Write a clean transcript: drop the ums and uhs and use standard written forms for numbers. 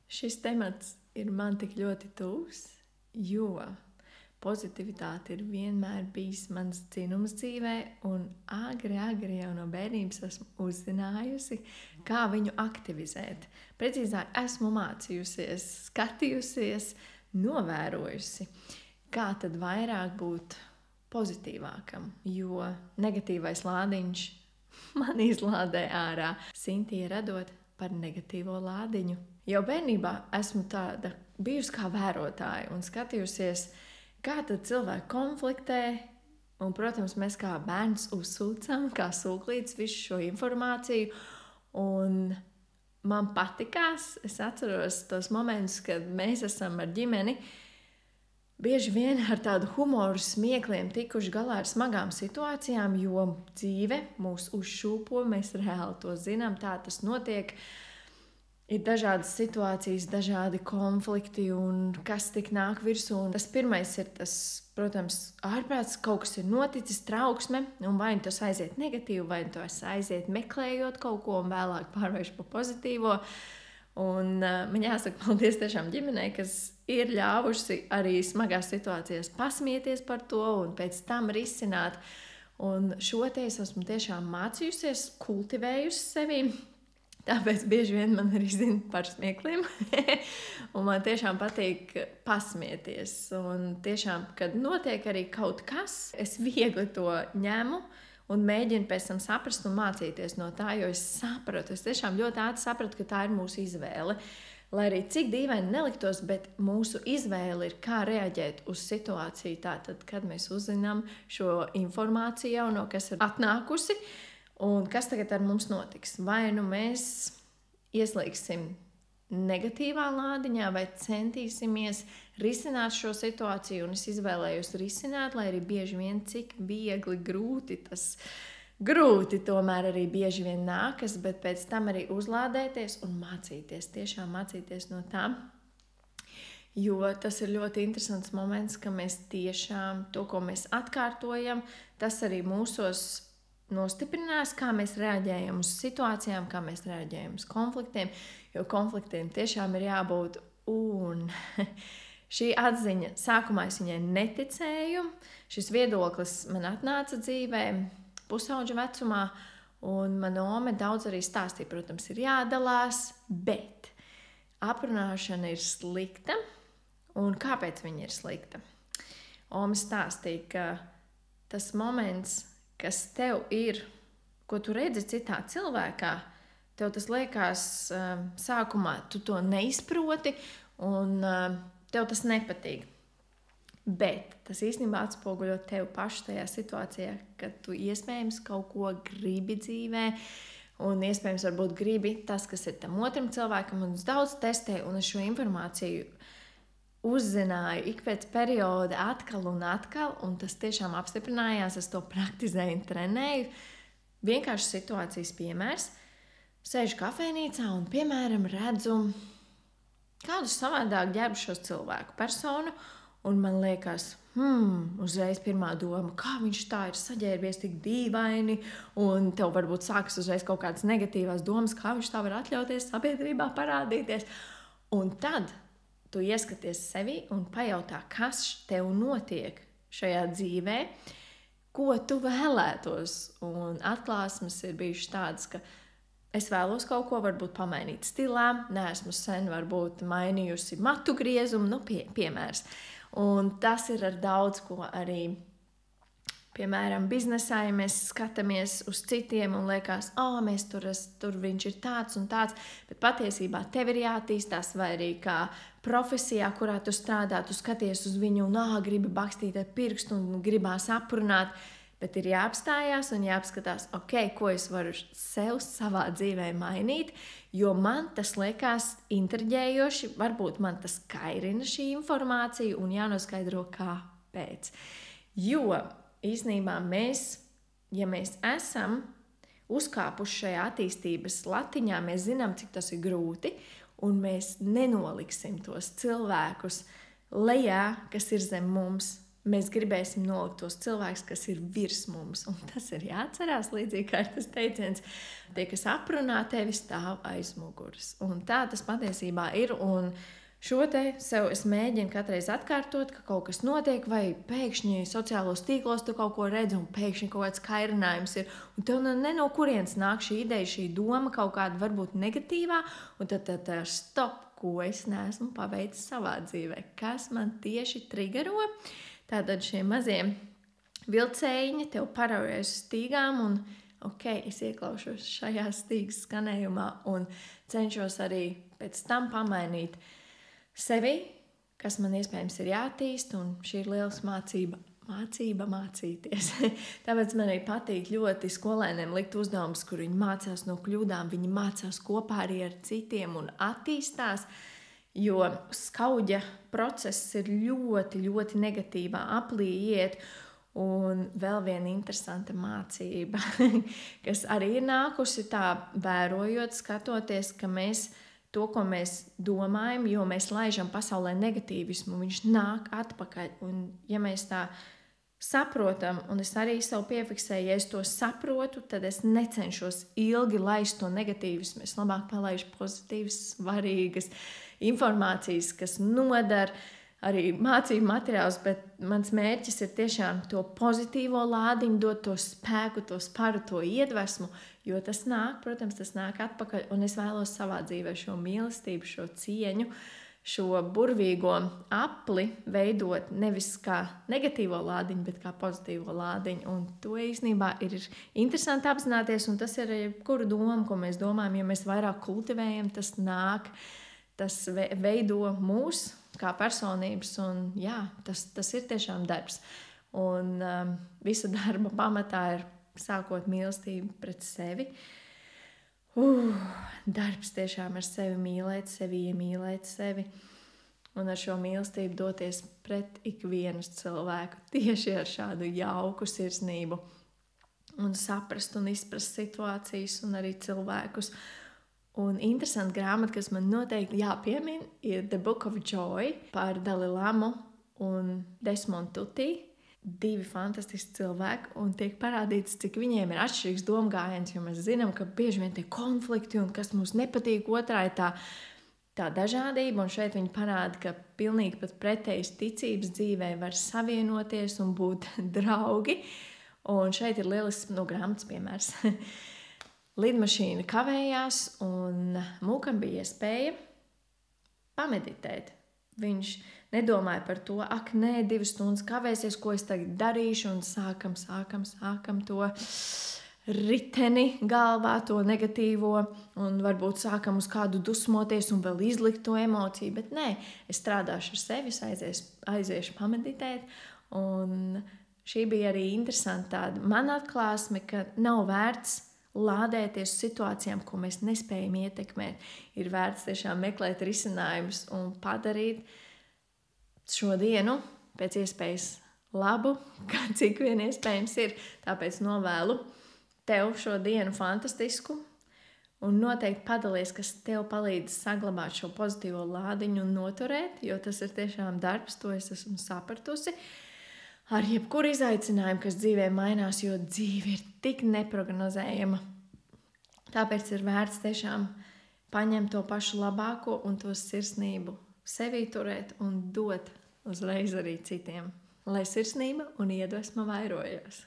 Šis temats ir man tik ļoti tuvs, jo pozitivitāte ir vienmēr bijis mans dzinums dzīvē, un agri jau no bērnības esmu uzzinājusi, kā viņu aktivizēt. Precīzāk, esmu mācījusies, skatījusies, novērojusi, kā tad vairāk būt pozitīvākam, jo negatīvais lādiņš man izlādē ārā. Sintija radot par negatīvo lādiņu. Jau bērnībā esmu tāda bijusi kā vērotāja un skatījusies, kā tad cilvēki konfliktē. Un, protams, mēs kā bērns uzsūcam, kā sūklītes visu šo informāciju. Un man patikās, es atceros tos momentus, kad mēs esam ar ģimeni bieži vien ar tādu humoru, smiekliem tikuši galā ar smagām situācijām, jo dzīve mūs uzšūpo, mēs reāli to zinām, tā tas notiek. Ir dažādas situācijas, dažādi konflikti un kas tik nāk virsū. Un tas pirmais ir tas, protams, ārprāts, kaut kas ir noticis, trauksme, un vai tas aiziet negatīvi, vai tas aiziet meklējot kaut ko un vēlāk pārvērš pa pozitīvo. Un man jāsaka paldies tiešām ģimenei, kas ir ļāvuši arī smagās situācijās pasmieties par to un pēc tam risināt. Un šo te es esmu tiešām mācījusies, kultivējusi sevi. Tāpēc bieži vien man arī zina par smiekliem. Un man tiešām patīk pasmieties. Un tiešām, kad notiek arī kaut kas, es viegli to ņemu un mēģinu pēc tam saprast un mācīties no tā, jo es sapratu. Es tiešām ļoti ātri sapratu, ka tā ir mūsu izvēle. Lai arī cik dīvaini neliktos, bet mūsu izvēle ir, kā reaģēt uz situāciju. Tātad, kad mēs uzzinām šo informāciju jauno, kas ir atnākusi, un kas tagad ar mums notiks? Vai nu mēs ieslīgsim negatīvā lādiņā, vai centīsimies risināt šo situāciju, un es izvēlējos risināt, lai arī bieži vien cik viegli, grūti tomēr arī bieži vien nākas, bet pēc tam arī uzlādēties un mācīties, tiešām mācīties no tā. Jo tas ir ļoti interesants moments, ka mēs tiešām to, ko mēs atkārtojam, tas arī mūsos nostiprinās, kā mēs reaģējam uz situācijām, kā mēs reaģējam uz konfliktiem, jo konfliktiem tiešām ir jābūt. Un šī atziņa, sākumā es viņai neticēju, šis viedoklis man atnāca dzīvē pusauģa vecumā, un mana ome daudz arī stāstīja, protams, ir jādalās, bet aprunāšana ir slikta, un kāpēc viņa ir slikta? Ome stāstīja, ka tas moments, kas tev ir, ko tu redzi citā cilvēkā, tev tas liekas sākumā, tu to neizproti un tev tas nepatīk. Bet tas īstenībā atspoguļo tevi pašu tajā situācijā, kad tu iespējams kaut ko gribi dzīvē un iespējams varbūt gribi tas, kas ir tam otram cilvēkam, un es daudz testēju un es šo informāciju uzzināju ik pēc perioda atkal, un tas tiešām apstiprinājās, es to praktizēju un trenēju. Vienkārši situācijas piemērs. Sēžu kafejnīcā un, piemēram, redzu kādu savādāk ģērbušos cilvēku personu, un man liekas, uzreiz pirmā doma, kā viņš tā ir saģērbies tik dīvaini, un tev varbūt sākas uzreiz kaut kādas negatīvās domas, kā viņš tā var atļauties sabiedrībā parādīties. Un tad tu ieskaties sevi un pajautā, kas tev notiek šajā dzīvē, ko tu vēlētos. Un atklāsmes ir bijušas tādas, ka es vēlos kaut ko varbūt pamainīt stilā, neesmu sen varbūt mainījusi matu griezumu, piemērs. Un tas ir ar daudz ko arī, piemēram, biznesā, ja mēs skatāmies uz citiem un liekas, mēs tur viņš ir tāds un tāds, bet patiesībā tev ir jātīstās, vai arī kā profesijā, kurā tu strādā, tu skaties uz viņu un gribi bakstīt ar pirkstu un gribās aprunāt, bet ir jāapstājās un jāapskatās, ko es varu sev savā dzīvē mainīt, jo man tas liekas intriģējoši, varbūt man tas kairina šī informācija un jānoskaidro, kāpēc. Jo īsnībā ja mēs esam uzkāpuši šajā attīstības latiņā, mēs zinām, cik tas ir grūti, un mēs nenoliksim tos cilvēkus lejā, kas ir zem mums. mēs gribēsim nolikt tos cilvēkus, kas ir virs mums. Un tas ir jāatcerās, līdzīgi kā ir tas teiciens, tie, kas aprunā tevi, stāv aiz muguras. Un tā tas patiesībā ir. Un šo te sev es mēģinu katreiz atkārtot, ka kaut kas notiek, vai pēkšņi sociālos tīklos tu kaut ko redzi, un pēkšņi kaut kāds kairinājums ir. Un tev ne no kurienes nāk šī ideja, šī doma kaut kāda varbūt negatīvā, un tad stop, ko es neesmu paveicis savā dzīvē, kas man tieši trigero. Tātad šie mazie vilcējiņi tev paraujas stīgām un, es ieklaušos šajā stīgas skanējumā un cenšos arī pēc tam pamainīt sevi, kas man iespējams ir jātīst, un šī ir liels mācība mācīties. Tāpēc man arī patīk ļoti skolēniem likt uzdevumus, kur viņi mācās no kļūdām, viņi mācās kopā arī ar citiem un attīstās. Jo skauģa process ir ļoti, ļoti negatīvā aplī iet. Un vēl viena interesanta mācība, kas arī ir nākusi tā vērojot, skatoties, ka mēs to, ko mēs domājam, jo mēs laižam pasaulē negatīvismu, viņš nāk atpakaļ. Un ja mēs tā saprotam, un es arī sev piefiksēju, ja es to saprotu, tad es necenšos ilgi laist to negatīvismu. Es labāk palaižu pozitīvas, svarīgas informācijas, kas nodara arī mācību materiālus, bet mans mērķis ir tiešām to pozitīvo lādiņu, dot to spēku, to sparu, to iedvesmu, jo tas nāk, protams, tas nāk atpakaļ, un es vēlos savā dzīvē šo mīlestību, šo cieņu, šo burvīgo apli veidot nevis kā negatīvo lādiņu, bet kā pozitīvo lādiņu, un to īstenībā ir interesanti apzināties, un tas ir jebkuru domu, ko mēs domājam, ja mēs vairāk kultivējam, tas nāk, tas veido mūs kā personības, un jā, tas ir tiešām darbs. Un visa darba pamatā ir sākot mīlestību pret sevi. Darbs tiešām ar sevi mīlēt, sevi iemīlēt sevi, un ar šo mīlestību doties pret ikvienu cilvēku tieši ar šādu jauku sirsnību, un saprast un izprast situācijas un arī cilvēkus. Un interesanti grāmata, kas man noteikti jāpiemina, ir The Book of Joy par Dalilamu un Desmond Tutu. 2 fantastiski cilvēki, un tiek parādīts, cik viņiem ir atšķirīgs domgājiens, jo mēs zinām, ka bieži vien tie konflikti un kas mums nepatīk otrā ir tā dažādība, un šeit viņi parāda, ka pilnīgi pat pretējas ticības dzīvē var savienoties un būt draugi, un šeit ir lielisks grāmatas piemērs. Lidmašīna kavējās, un Mūkam bija iespēja pameditēt. Viņš nedomāja par to, ak, nē, 2 stundas kavēsies, ko es tagad darīšu, un sākam to riteni galvā, to negatīvo, un varbūt sākam uz kādu dusmoties un vēl izlikt to emociju, bet nē, es strādāšu ar sevi, aiziešu pameditēt, un šī bija arī interesanta tāda man atklāsme, ka nav vērts lādēties uz situācijām, ko mēs nespējam ietekmēt. Ir vērts tiešām meklēt risinājumus un padarīt šo dienu pēc iespējas labu, cik vien iespējams ir. Tāpēc novēlu tev šo dienu fantastisku un noteikti padalies, kas tev palīdz saglabāt šo pozitīvo lādiņu un noturēt, jo tas ir tiešām darbs, to es esmu sapratusi. Ar jebkuru izaicinājumu, kas dzīvē mainās, jo dzīve ir tik neprognozējama. Tāpēc ir vērts tiešām paņemt to pašu labāko un to sirsnību sevī turēt un dot uzreiz arī citiem, lai sirsnība un iedvesma vairojās.